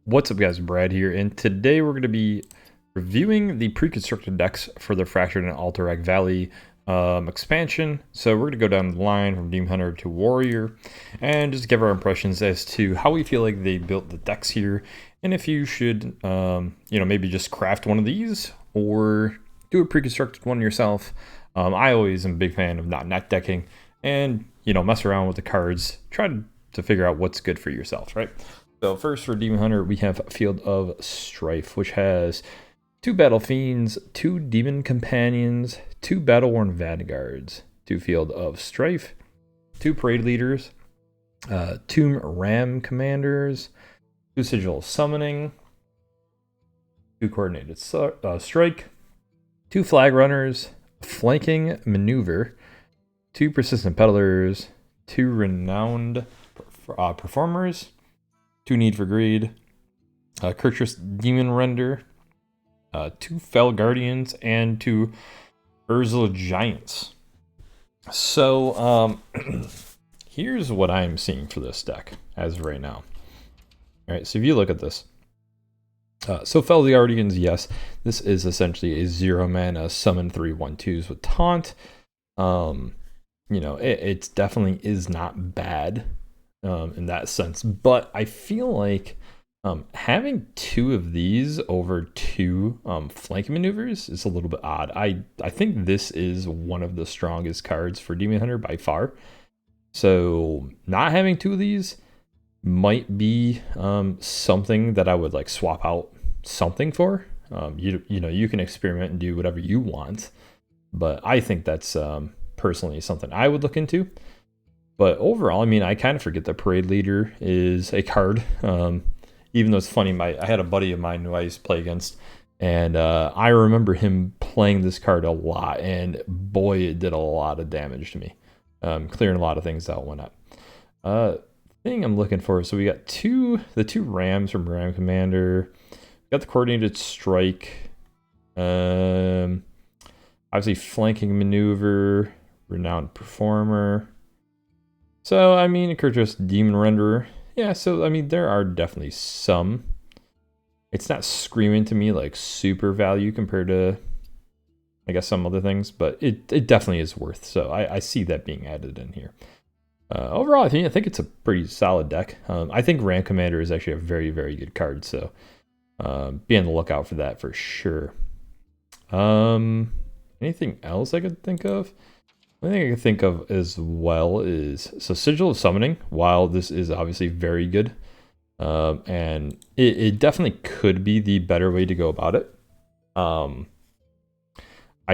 What's up guys, Brad here, and today we're going to be reviewing the pre-constructed decks for the Fractured and Alterac Valley expansion. So we're going to go down the line from Demon Hunter to Warrior and just give our impressions as to how we feel like they built the decks here, and if you should, maybe just craft one of these or do a pre-constructed one yourself. I always am a big fan of not net decking and, mess around with the cards, try to figure out what's good for yourself, right? So first for Demon Hunter, we have Field of Strife, which has 2 Battle Fiends, 2 Demon Companions, 2 Battle-Worn Vanguards, 2 Field of Strife, 2 Parade Leaders, 2 Ram Commanders, 2 Sigil Summoning, 2 Coordinated Strike, 2 Flag Runners, Flanking Maneuver, 2 Persistent Peddlers, 2 Renowned Performers, 2 Need for Greed, Kurtrus Demon Render, 2 Fell Guardians, and 2 Ursula Giants. So, here's what I'm seeing for this deck as of right now. Alright, so if you look at this. So Fell Guardians, yes, this is essentially a 0-mana summon 3/1/2s with taunt. It definitely is not bad. In that sense, but I feel like having 2 of these over 2 flanking maneuvers is a little bit odd. I think this is one of the strongest cards for Demon Hunter by far, so not having 2 of these might be something that I would like swap out something for. You can experiment and do whatever you want, but I think that's personally something I would look into. But overall, I mean, I kind of forget that Parade Leader is a card. Even though it's funny, I had a buddy of mine who I used to play against, and I remember him playing this card a lot, and boy, it did a lot of damage to me. Clearing a lot of things out and whatnot. Thing I'm looking for, so we got the two Rams from Ram Commander. We got the Coordinated Strike. Obviously, Flanking Maneuver, Renowned Performer. So, I mean, Kurtrus Demon Renderer. Yeah, so, I mean, there are definitely some. It's not screaming to me like super value compared to, I guess, some other things, but it definitely is worth. So, I see that being added in here. Overall, I think it's a pretty solid deck. I think Ram Commander is actually a very, very good card, so be on the lookout for that for sure. Anything else I could think of? One thing I can think of as well is, so Sigil of Summoning, while this is obviously very good, and it definitely could be the better way to go about it. I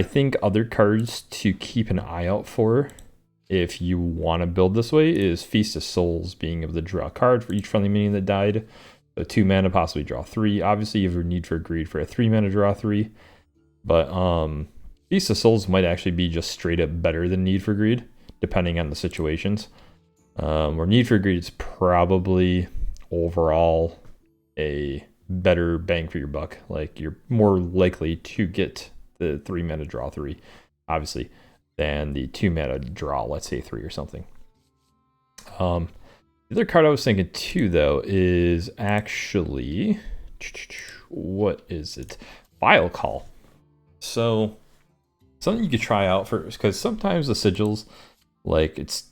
think other cards to keep an eye out for if you want to build this way is Feast of Souls, being able to draw a card for each friendly minion that died. So 2 mana, possibly draw 3. Obviously, you have a Need for Greed for a 3 mana draw 3. But Feast of Souls might actually be just straight up better than Need for Greed, depending on the situations. Where Need for Greed is probably overall a better bang for your buck. Like, you're more likely to get the 3 mana draw 3, obviously, than the 2 mana draw, let's say 3 or something. The other card I was thinking too, though, is actually, what is it? Vile Call. So, something you could try out first, because sometimes the sigils, like, it's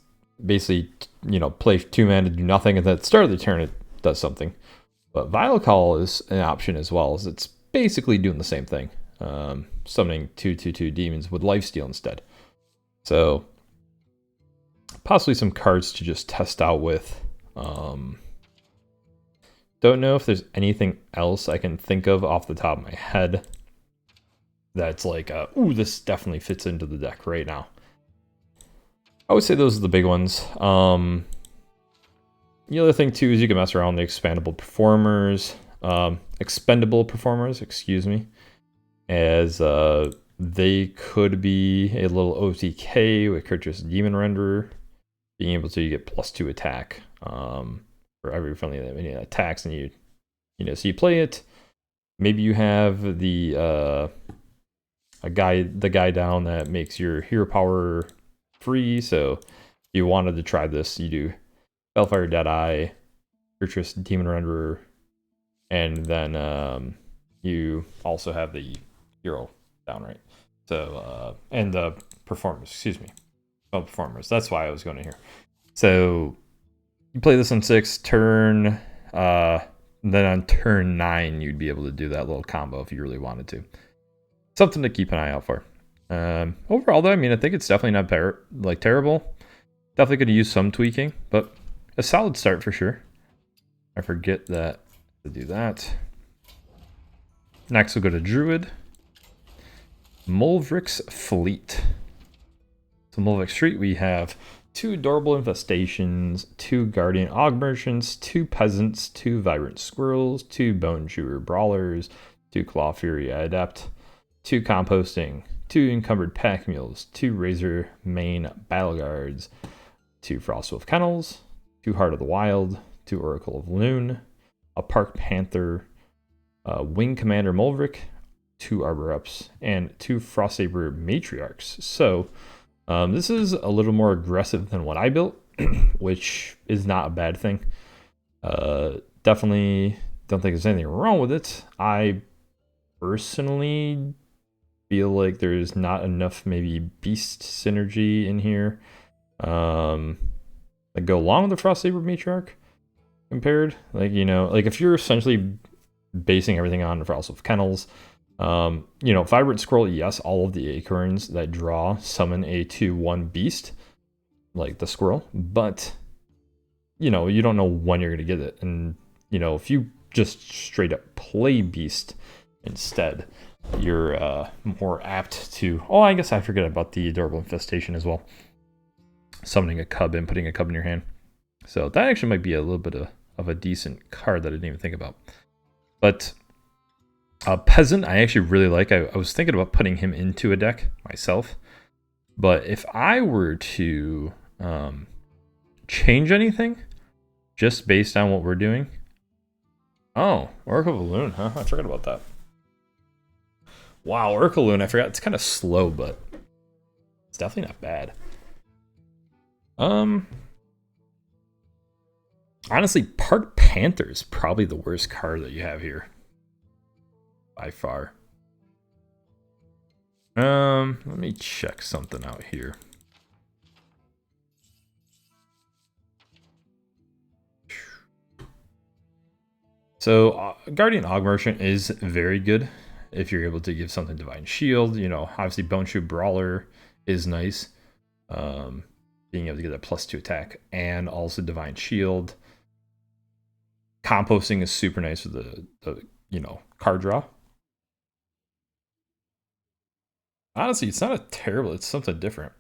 basically, play 2 mana to do nothing, and then at the start of the turn it does something. But Vile Call is an option as well, as it's basically doing the same thing. Summoning 2/2/2 demons with lifesteal instead. So, possibly some cards to just test out with. Don't know if there's anything else I can think of off the top of my head that's like, ooh, this definitely fits into the deck right now. I would say those are the big ones. The other thing too is you can mess around with the expendable performers, excuse me, as they could be a little OTK with Kurtrus Demon Renderer, being able to get +2 attack for every friendly that attacks, and so you play it. Maybe you have the guy down that makes your hero power free. So if you wanted to try this, you do Bellfire Deadeye, Kurtrus Demon Renderer, And then you also have the hero down, right? So, and the performers, excuse me. Oh, performers. That's why I was going to here. So you play this on 6 turn, then on turn 9 you'd be able to do that little combo if you really wanted to. Something to keep an eye out for. Overall, though, I mean, I think it's definitely not terrible. Definitely could use some tweaking, but a solid start for sure. I forget that to do that. Next, we'll go to Druid. Mulvrix Fleet. So Mulvrix Fleet, we have 2 Adorable Infestations, 2 Guardian Augmerchants, 2 Peasants, 2 Vibrant Squirrels, 2 Bone Chewer Brawlers, 2 Claw Fury Adept, 2 Composting, 2 Encumbered Pack Mules, 2 Razor Mane Battle Guards, 2 Frostwolf Kennels, 2 Heart of the Wild, 2 Oracle of Loon, a Park Panther, Wing Commander Mulvrix, 2 Arbor Ups, and 2 Frostsaber Matriarchs. So this is a little more aggressive than what I built, which is not a bad thing. Definitely don't think there's anything wrong with it. I personally feel like there's not enough maybe beast synergy in here that go along with the Frostsaber Matriarch compared. Like, you know, like if you're essentially basing everything on the Frostwolf Kennels, you know, Vibrant Scroll, yes, all of the acorns that draw summon a 2/1 beast, like the squirrel, but you know, you don't know when you're going to get it. And, you know, if you just straight up play beast instead, you're more apt to, oh, I guess I forget about the Adorable Infestation as well. Summoning a cub and putting a cub in your hand. So that actually might be a little bit of a decent card that I didn't even think about. But Peasant, I actually really like. I was thinking about putting him into a deck myself. But if I were to change anything, just based on what we're doing. Oh, Oracle of Loon, huh? I forgot about that. Wow, Oracle Loon, I forgot. It's kind of slow, but it's definitely not bad. Honestly, Park Panther is probably the worst card that you have here. By far. Let me check something out here. So, Guardian Augmerchant is very good if you're able to give something Divine Shield. You know, obviously Bone Chew Brawler is nice. Being able to get a +2 attack and also Divine Shield. Composting is super nice for the you know, card draw. Honestly, it's not a terrible, it's something different.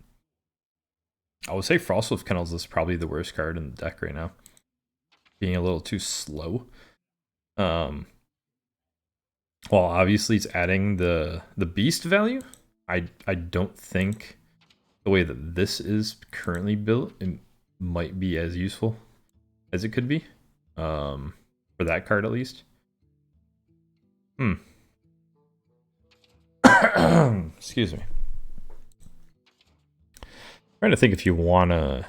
I would say Frostwolf Kennels is probably the worst card in the deck right now. Being a little too slow. Well, obviously it's adding the beast value. I don't think the way that this is currently built, it might be as useful as it could be. For that card at least. Excuse me. I'm trying to think if you want to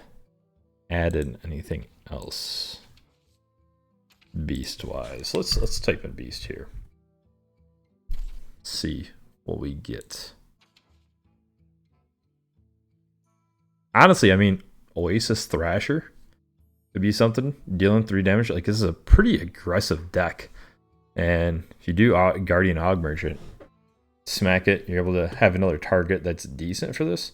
add in anything else beast wise. Let's type in beast here. See what we get. Honestly, I mean, Oasis Thrasher could be something. Dealing 3 damage. Like, this is a pretty aggressive deck. And if you do Guardian Augmerchant, smack it, you're able to have another target that's decent for this.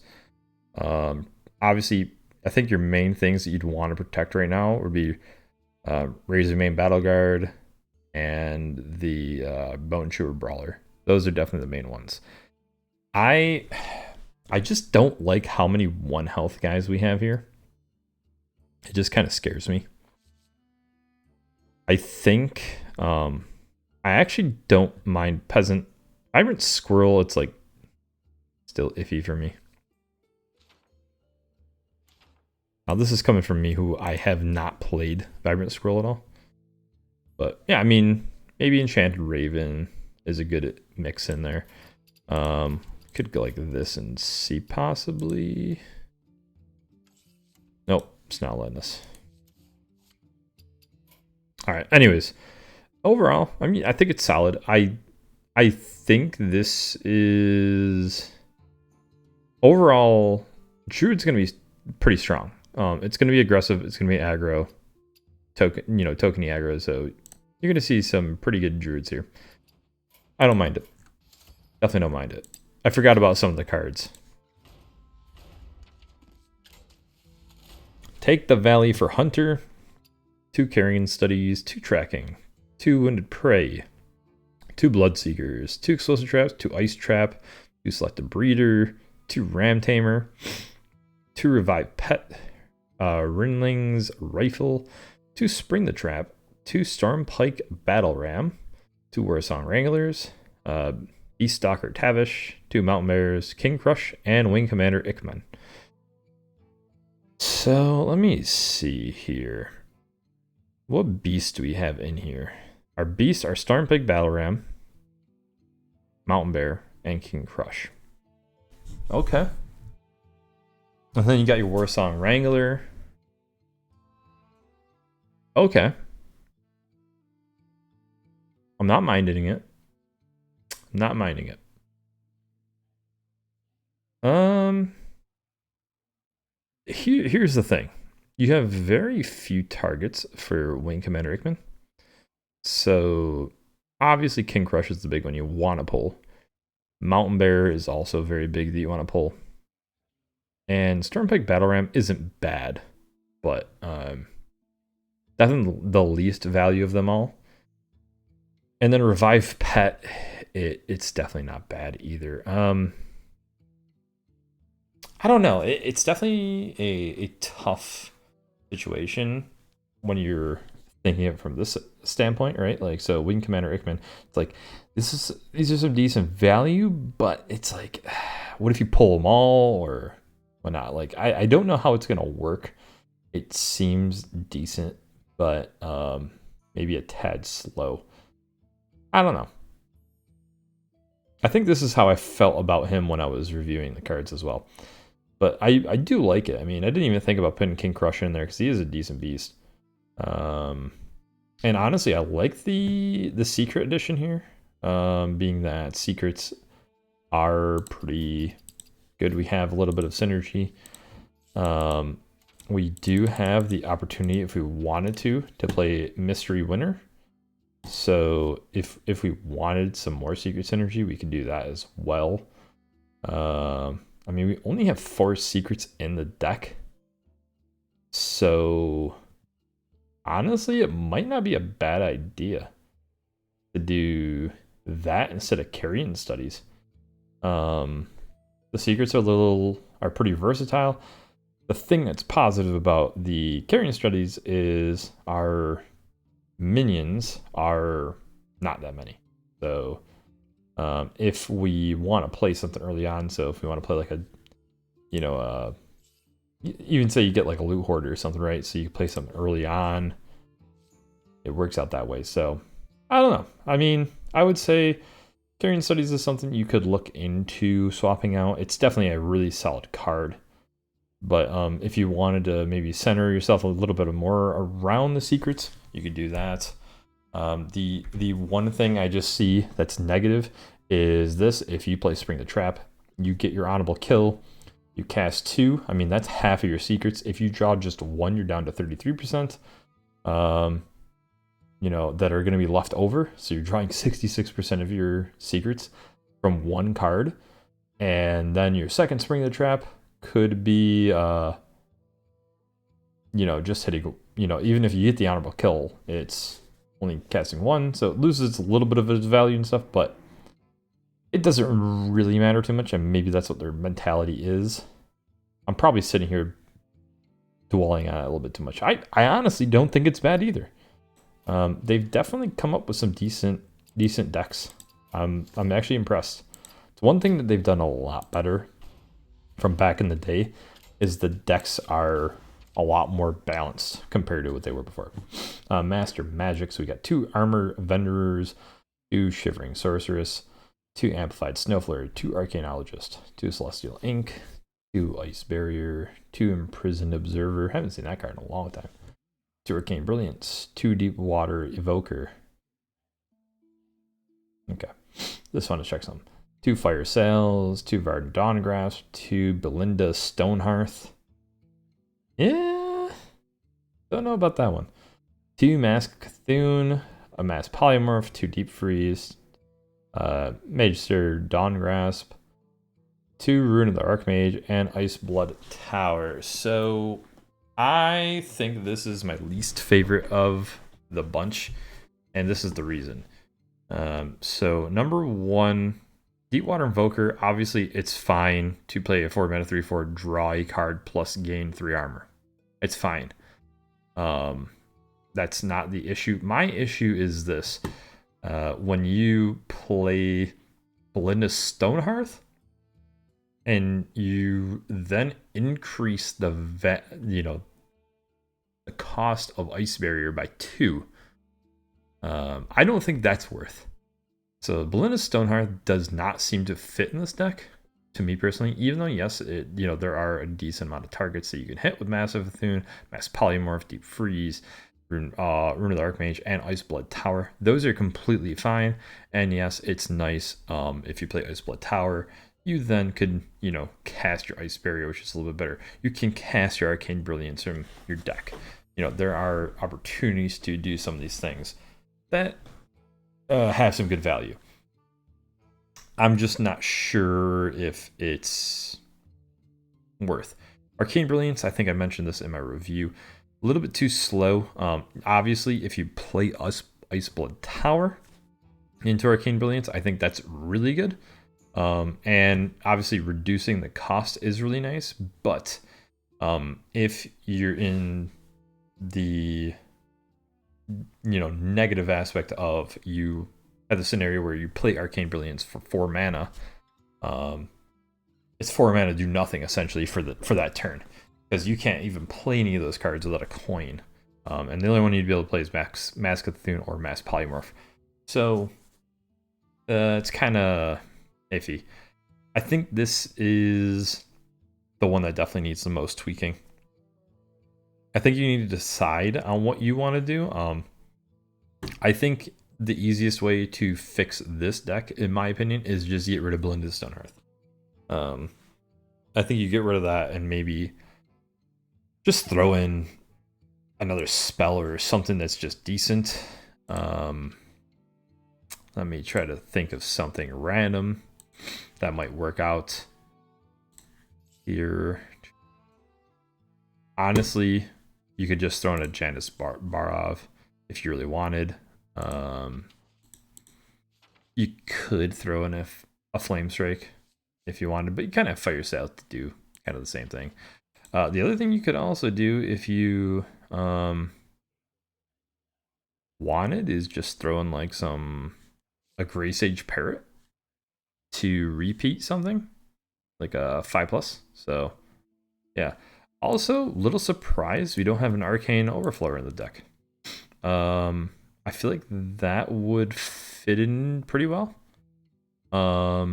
Obviously, I think your main things that you'd want to protect right now would be Razor Mane Battle Guard and the Bone Chewer Brawler. Those are definitely the main ones. I just don't like how many 1 health guys we have here. It just kind of scares me. I think I actually don't mind Peasant. Vibrant Squirrel, it's like still iffy for me. Now this is coming from me who I have not played Vibrant Squirrel at all. But yeah, I mean, maybe Enchanted Raven is a good mix in there. Could go like this and see possibly. Nope, it's not letting us. All right, anyways. overall, I mean, I think it's solid. I think this is overall Druid's going to be pretty strong. It's going to be aggressive. It's going to be aggro, tokeny aggro. So you're going to see some pretty good Druids here. I don't mind it. Definitely don't mind it. I forgot about some of the cards. Take the Valley for Hunter. 2 Carrion Studies. 2 Tracking. 2 Wounded Prey. 2 Bloodseekers. 2 Explosive Traps. 2 Ice Trap. 2 Selective Breeder. 2 Ram Tamer. 2 Revive Pet. Rinling's Rifle. 2 Spring the Trap. 2 Stormpike Battle Ram. 2 Warsong Wranglers. Beast Stalker Tavish. 2 Mountain Bears. King Crush. And Wing Commander Ikman. So let me see here. What beasts do we have in here? Our beasts are Stormpike Battle Ram, Mountain Bear, and King Crush. Okay. And then you got your Warsong Wrangler. Okay. I'm not minding it. Not minding it. Here's the thing. You have very few targets for Wing Commander Ikman. So, obviously King Crush is the big one you want to pull. Mountain Bear is also very big that you want to pull. And Stormpike Battle Ram isn't bad, but definitely the least value of them all. And then Revive Pet, it's definitely not bad either. I don't know. It's definitely a tough situation when you're thinking of it from this standpoint, right? Like, so Wing Commander Ikman, it's like these are some decent value, but it's like, what if you pull them all or whatnot? Like, I don't know how it's gonna work. It seems decent, but maybe a tad slow. I don't know. I think this is how I felt about him when I was reviewing the cards as well. But I do like it. I mean, I didn't even think about putting King Crush in there because he is a decent beast. And honestly, I like the secret edition here, being that secrets are pretty good. We have a little bit of synergy. We do have the opportunity, if we wanted to play Mystery Winner. So if we wanted some more secret synergy, we could do that as well. I mean, we only have 4 secrets in the deck. So, honestly, it might not be a bad idea to do that instead of Carrion Studies. The secrets are pretty versatile. The thing that's positive about the Carrion Studies is our minions are not that many. So, if we want to play something early on, so if we want to play like a, even say you get like a loot hoarder or something, right? So you play something early on, it works out that way. So I don't know. I mean, I would say Carrion Studies is something you could look into swapping out. It's definitely a really solid card. But if you wanted to maybe center yourself a little bit more around the secrets, you could do that. The one thing I just see that's negative is this: if you play Spring the Trap, you get your honorable kill, you cast 2. I mean, that's half of your secrets. If you draw just 1, you're down to 33%. That are going to be left over. So you're drawing 66% of your secrets from 1 card, and then your second Spring the Trap could be, just hitting. Even if you get the honorable kill, it's only casting 1, so it loses a little bit of its value and stuff, but it doesn't really matter too much, and maybe that's what their mentality is. I'm probably sitting here dwelling on it a little bit too much. I honestly don't think it's bad either. They've definitely come up with some decent decks. I'm actually impressed. It's one thing that they've done a lot better from back in the day is the decks are a lot more balanced compared to what they were before. Master Magic, so we got 2 Armor Vendors, 2 Shivering Sorceress, 2 Amplified Snowflare, 2 Arcanologist, 2 Celestial Ink, 2 Ice Barrier, 2 Imprisoned Observer, haven't seen that card in a long time, 2 Arcane Brilliance, 2 Deepwater Evoker, Okay. Just want to check some. 2 Fire Sails, 2 Varden Dawngrasp, 2 Belinda Stonehearth. Yeah, don't know about that one. 2 Mask Cthulhu, a Mass Polymorph, 2 Deep Freeze, Magister Dawngrasp, 2 Rune of the Archmage, and Iceblood Tower. So I think this is my least favorite of the bunch, and this is the reason. So number 1, Deepwater Invoker. Obviously, it's fine to play a 4 mana 3/4, draw a card plus gain 3 armor. It's fine. That's not the issue. My issue is this: when you play Belinda Stonehearth, and you then increase the the cost of Ice Barrier by 2. I don't think that's worth. So Belinda Stonehearth does not seem to fit in this deck, to me personally. Even though yes, there are a decent amount of targets that you can hit with Massive Cthulhu, Mass Polymorph, Deep Freeze, Rune of the Archmage, and Iceblood Tower. Those are completely fine. And yes, it's nice if you play Iceblood Tower. You then could, cast your Ice Barrier, which is a little bit better. You can cast your Arcane Brilliance from your deck. There are opportunities to do some of these things that have some good value. I'm just not sure if it's worth. Arcane Brilliance, I think I mentioned this in my review, a little bit too slow. Obviously, if you play Iceblood Tower into Arcane Brilliance, I think that's really good. And obviously reducing the cost is really nice, but if you're in the negative aspect of you have the scenario where you play Arcane Brilliance for 4 mana, it's 4 mana to do nothing essentially for that turn, because you can't even play any of those cards without a coin, and the only one you'd be able to play is Mass Cthulhu or Mass Polymorph. So it's kind of iffy. I think this is the one that definitely needs the most tweaking. I think you need to decide on what you want to do. I think the easiest way to fix this deck, in my opinion, is just get rid of Belinda Stonehearth. I think you get rid of that and maybe just throw in another spell or something that's just decent. Let me try to think of something random that might work out here. Honestly, you could just throw in a Janice Barov if you really wanted. You could throw in a Flame Strike if you wanted, but you kind of have Fire Sail to do kind of the same thing. The other thing you could also do if you wanted is just throw in like a Gray Sage Parrot to repeat something like a 5+. So yeah. Also, little surprise, we don't have an Arcane Overflower in the deck. I feel like that would fit in pretty well. So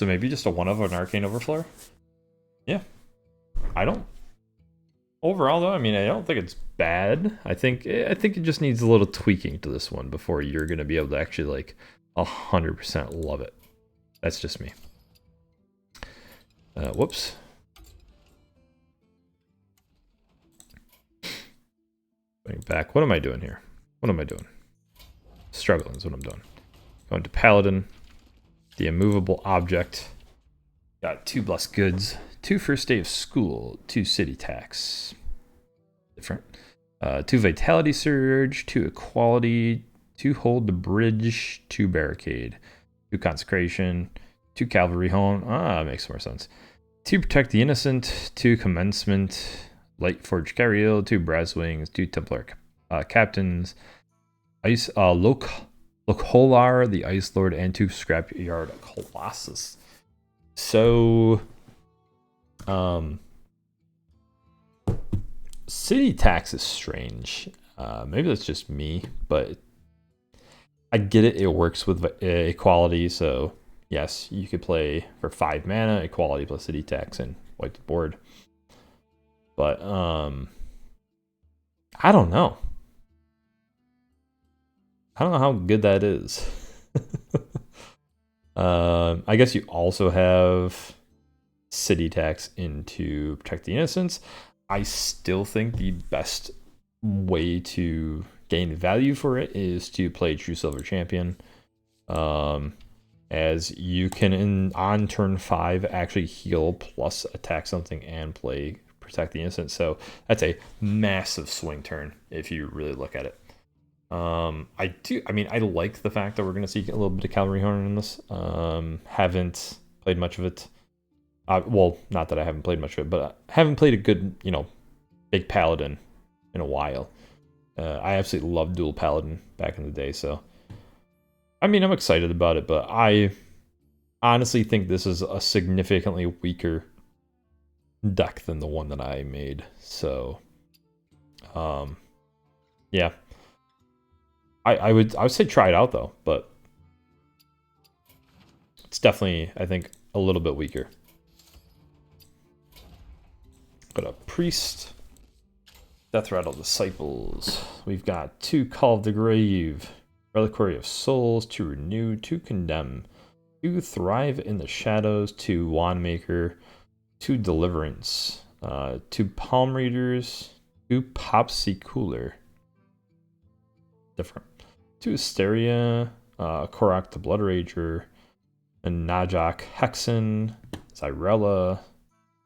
maybe just a 1 of an Arcane Overflower. Yeah. Overall though, I don't think it's bad. I think it just needs a little tweaking to this one before you're gonna be able to actually like 100% love it. That's just me. Whoops. Going back. What am I doing here? What am I doing? Struggling is what I'm doing. Going to Paladin. The immovable object. Got 2 blessed goods. 2 first day of school. 2 city tax. Different. 2 vitality surge. 2 equality. 2 hold the bridge. 2 barricade. 2 consecration. 2 cavalry hone. Makes more sense. 2 protect the innocent. 2 commencement. Light Forge Carriel, 2 Brass Wings, 2 Templar Captains, Ice Lokholar, the Ice Lord, and 2 Scrapyard Colossus. So, city tax is strange. Maybe that's just me, but I get it. It works with equality, so yes, you could play for 5 mana, equality plus city tax, and wipe the board. But I don't know. I don't know how good that is. I guess you also have city tax into protect the innocents. I still think the best way to gain value for it is to play True Silver Champion. As you can on turn 5 actually heal plus attack something and play protect the innocent. So that's a massive swing turn if you really look at it. I like the fact that we're going to see a little bit of Cavalry Horn in this. Haven't played much of it. Well, not that I haven't played much of it, but I haven't played a good, big Paladin in a while. I absolutely loved dual Paladin back in the day, so I'm excited about it, but I honestly think this is a significantly weaker deck than the one that I made. So, yeah. I would say try it out though, but it's definitely, I think, a little bit weaker. Got a Priest, Death Rattle Disciples. We've got 2 Call of the Grave, Reliquary of Souls, 2 Renew, 2 Condemn, 2 Thrive in the Shadows, 2 Wand Maker, 2 Deliverance, 2 Palm Readers, 2 Popsy Cooler. Different. 2 Hysteria, Korok the Blood Rager, and Najak Hexen, Zyrella,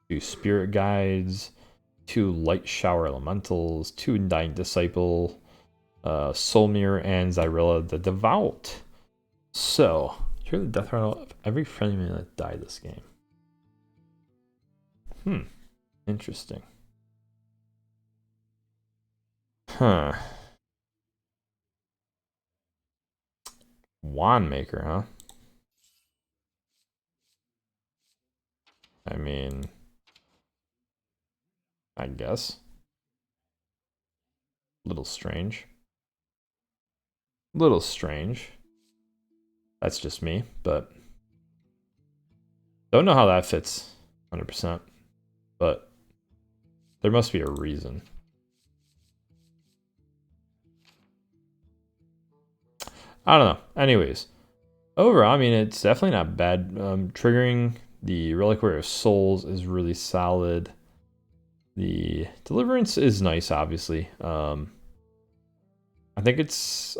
2 Spirit Guides, 2 Light Shower Elementals, 2 Dying Disciple, Soul Mirror, and Zyrella the Devout. So, hear the death rattle of every friendly man that died this game. Interesting. Huh. Wand Maker, huh? I guess. Little strange. Little strange. That's just me, but don't know how that fits 100%, but there must be a reason. I don't know. Anyways, overall, it's definitely not bad. Triggering the Reliquary of Souls is really solid. The Deliverance is nice, obviously. I think it's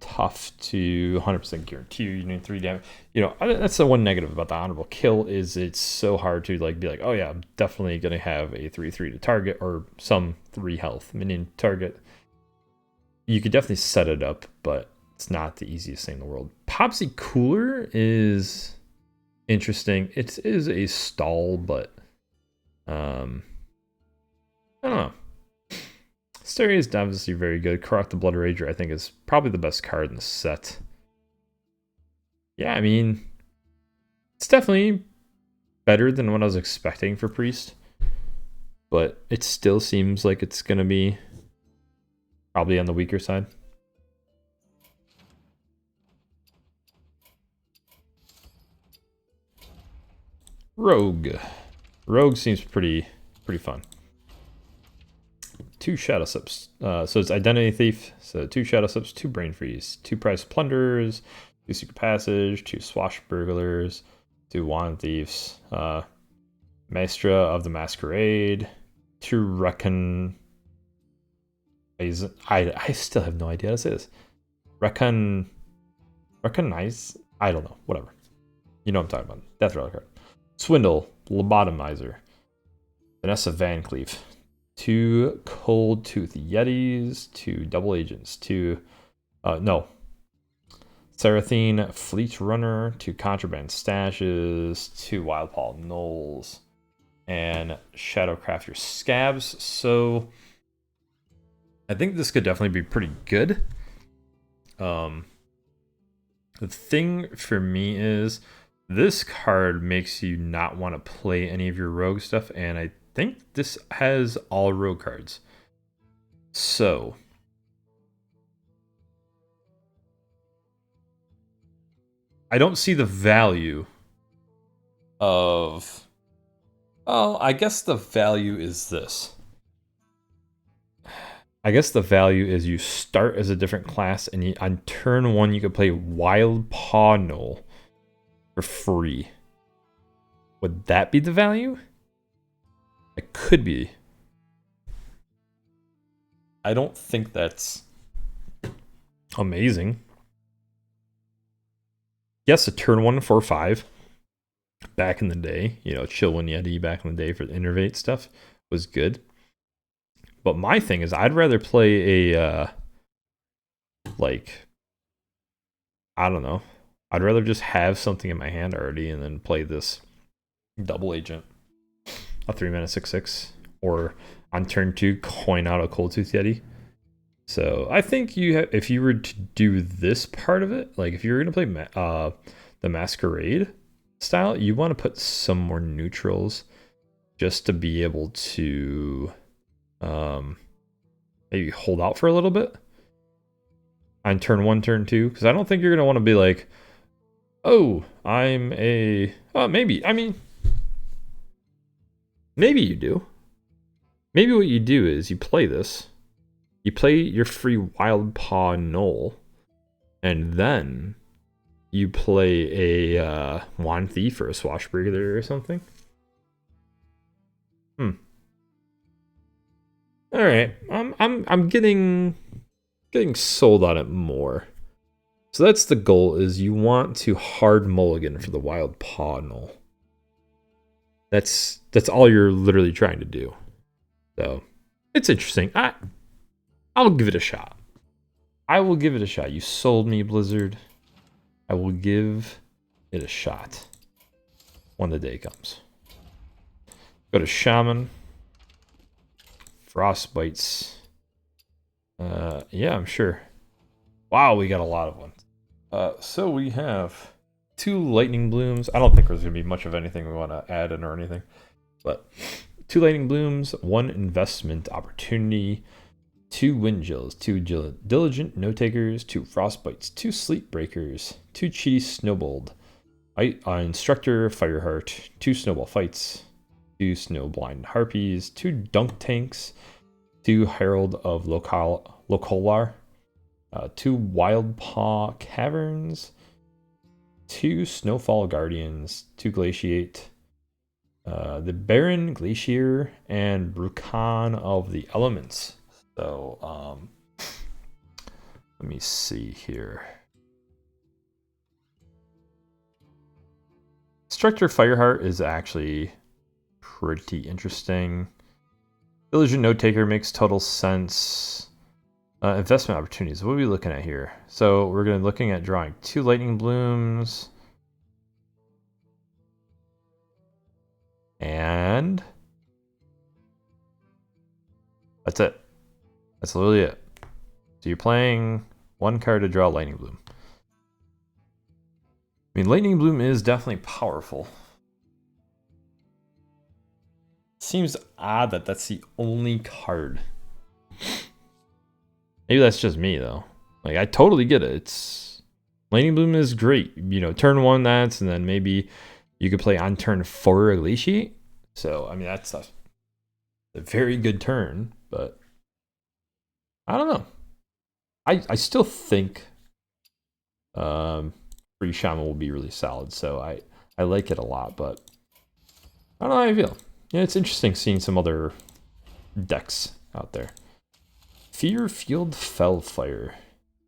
tough to 100% guarantee you're doing 3 damage. That's the one negative about the Honorable Kill is it's so hard to be like, oh yeah, I'm definitely going to have a 3/3 to target or some 3 health minion target. You could definitely set it up, but it's not the easiest thing in the world. Popsy Cooler is interesting. It is a stall, but I don't know. Hysteria is obviously very good. Korok the Blood Rager, I think, is probably the best card in the set. Yeah, it's definitely better than what I was expecting for Priest, but it still seems like it's going to be probably on the weaker side. Rogue. Rogue seems pretty fun. 2 Shadow Slips. So it's Identity Thief. So 2 Shadow Slips, 2 Brain Freeze, 2 Price Plunderers, 2 Secret Passage, 2 Swashbucklers, 2 Wand Thieves, Maestra of the Masquerade, 2 Recon. I still have no idea what this is. Recognize? I don't know. Whatever. You know what I'm talking about. Death Rattle card. Swindle, Lobotomizer, Vanessa Van Cleef, 2 Cold Tooth Yetis, 2 Double Agents, 2 Seraphine Fleet Runner, 2 Contraband Stashes, 2 Wild Paw Knolls, and Shadowcrafter Scabs. So I think this could definitely be pretty good. The thing for me is this card makes you not want to play any of your rogue stuff, and I think this has all rogue cards. So I don't see the value of... Oh, I guess the value is this. I guess the value is you start as a different class, and on turn 1 you could play Wild Paw Knoll. for free. Would that be the value? It could be. I don't think that's amazing. Yes, a turn 1 4/5 back in the day, you know, Chill One Yeti back in the day for the Innervate stuff was good. But my thing is, I'd rather play a, like, I don't know. I'd rather just have something in my hand already and then play this double agent, a 3-mana 6/6, or on turn 2, coin out a Cold Tooth Yeti. So I think if you were to do this part of it, like if you were going to play the Masquerade style, you want to put some more neutrals just to be able to maybe hold out for a little bit on turn 1, turn 2, because I don't think you're going to want to be like, oh, maybe. I mean, maybe you do. Maybe what you do is you play this. You play your free Wild Paw Knoll, and then you play a Wand Thief or a Swashbuckler or something. All right, I'm getting sold on it more. So that's the goal: is you want to hard mulligan for the Wild Paw Knoll. That's all you're literally trying to do. So it's interesting. I'll give it a shot. I will give it a shot. You sold me, Blizzard. I will give it a shot when the day comes. Go to Shaman. Frostbites. Yeah, I'm sure. Wow, we got a lot of ones. So we have 2 Lightning Blooms. I don't think there's going to be much of anything we want to add in or anything. But 2 Lightning Blooms, 1 Investment Opportunity, 2 Windjills, 2 Diligent Note-Takers, 2 Frostbites, 2 Sleep Breakers, 2 Cheaty Snowballed, Instructor Fireheart, 2 Snowball Fights, 2 Snowblind Harpies, 2 Dunk Tanks, 2 Herald of Lokolar, 2 Wild Paw Caverns, 2 Snowfall Guardians, 2 Glaciate, the Baron Glacier, and Brukan of the Elements. So, let me see here. Instructor Fireheart is actually pretty interesting. Diligent Note Taker makes total sense. Investment opportunities. What are we looking at here? So we're going to be looking at drawing 2 Lightning Blooms. And that's it. That's literally it. So you're playing 1 card to draw Lightning Bloom. I mean, Lightning Bloom is definitely powerful. Seems odd that that's the only card. Maybe that's just me, though. Like, I totally get it. Lightning Bloom is great. You know, turn 1 that's, and then maybe you could play on turn 4 Glaciate. So, I mean, that's a very good turn, but I don't know. I still think Free Shaman will be really solid, so I like it a lot, but I don't know how I feel. Yeah, it's interesting seeing some other decks out there. Fear Field Fellfire.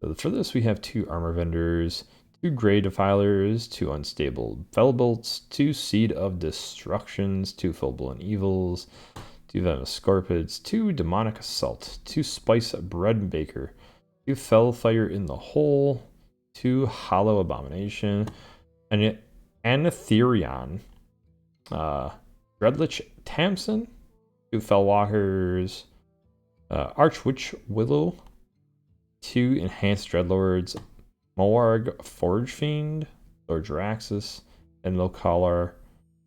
So for this, we have 2 Armor Vendors, 2 Grey Defilers, 2 Unstable Fellbolts, 2 Seed of Destructions, 2 Full-Blown Evils, 2 Venomous Scorpids, 2 Demonic Assault, 2 Spice Bread Baker, 2 Fellfire in the Hole, 2 Hollow Abomination, and Anatherion, Dreadlich Tamsin, 2 Fellwalkers, Archwitch Willow, 2 Enhanced Dreadlords, Moarg Forge Fiend, Lord Jaraxxus, and Lokolar,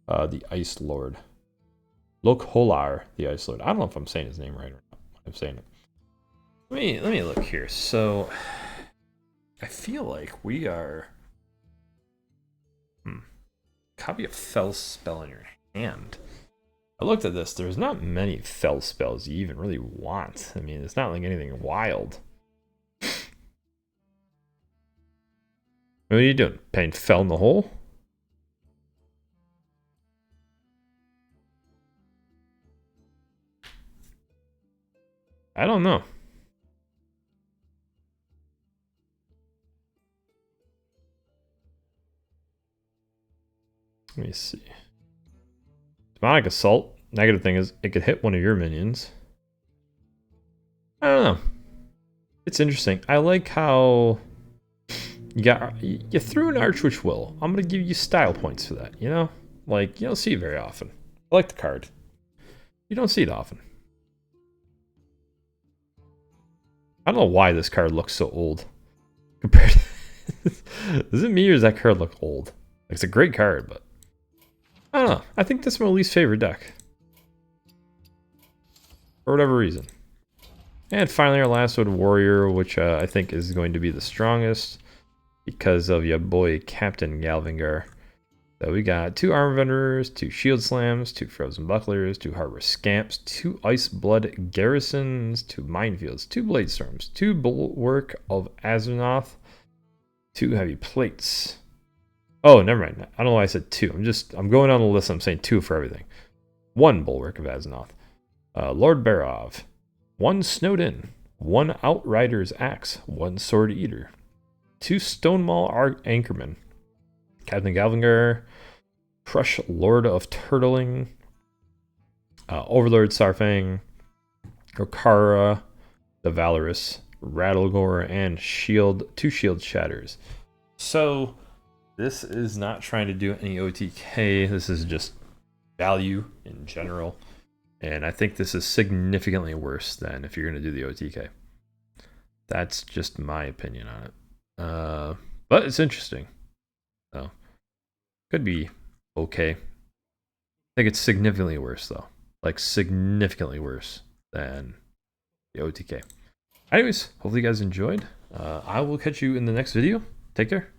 the Ice Lord. Lokolar, the Ice Lord. I don't know if I'm saying his name right or not. I'm saying it. Let me look here. So I feel like we are copy a fell spell in your hand. I looked at this. There's not many fell spells you even really want. I mean, it's not like anything wild. What are you doing? Playing Fell in the Hole? I don't know. Let me see. Demonic Assault. Negative thing is it could hit one of your minions. I don't know. It's interesting. I like how you threw an Archwitch Will. I'm gonna give you style points for that. You know, like you don't see it very often. I like the card. You don't see it often. I don't know why this card looks so old compared to. Is it me or does that card look old? Like, it's a great card, but I don't know. I think this is my least favorite deck. For whatever reason. And finally, our last one, Warrior, which I think is going to be the strongest because of your boy Captain Galvingar. So we got 2 Armor Vendors, 2 Shield Slams, 2 Frozen Bucklers, 2 Harbor Scamps, 2 Ice Blood Garrisons, 2 Minefields, 2 Blade Storms, 2 Bulwark of Azeroth, 2 Heavy Plates. Oh, never mind. I don't know why I said 2. I'm going on the list. I'm saying 2 for everything. 1 Bulwark of Azeroth. Lord Barov. 1 Snowed-In. 1 Outrider's Axe. 1 Sword Eater. 2 Stonemaul Anchorman. Captain Galvingar. Crush Lord of Turtling. Overlord Sarfang. Okara. The Valorous. Rattlegore. And 2 Shield Shatters. So this is not trying to do any OTK. This is just value in general. And I think this is significantly worse than if you're going to do the OTK. That's just my opinion on it. But it's interesting. So, could be okay. I think it's significantly worse, though. Like, significantly worse than the OTK. Anyways, hopefully you guys enjoyed. I will catch you in the next video. Take care.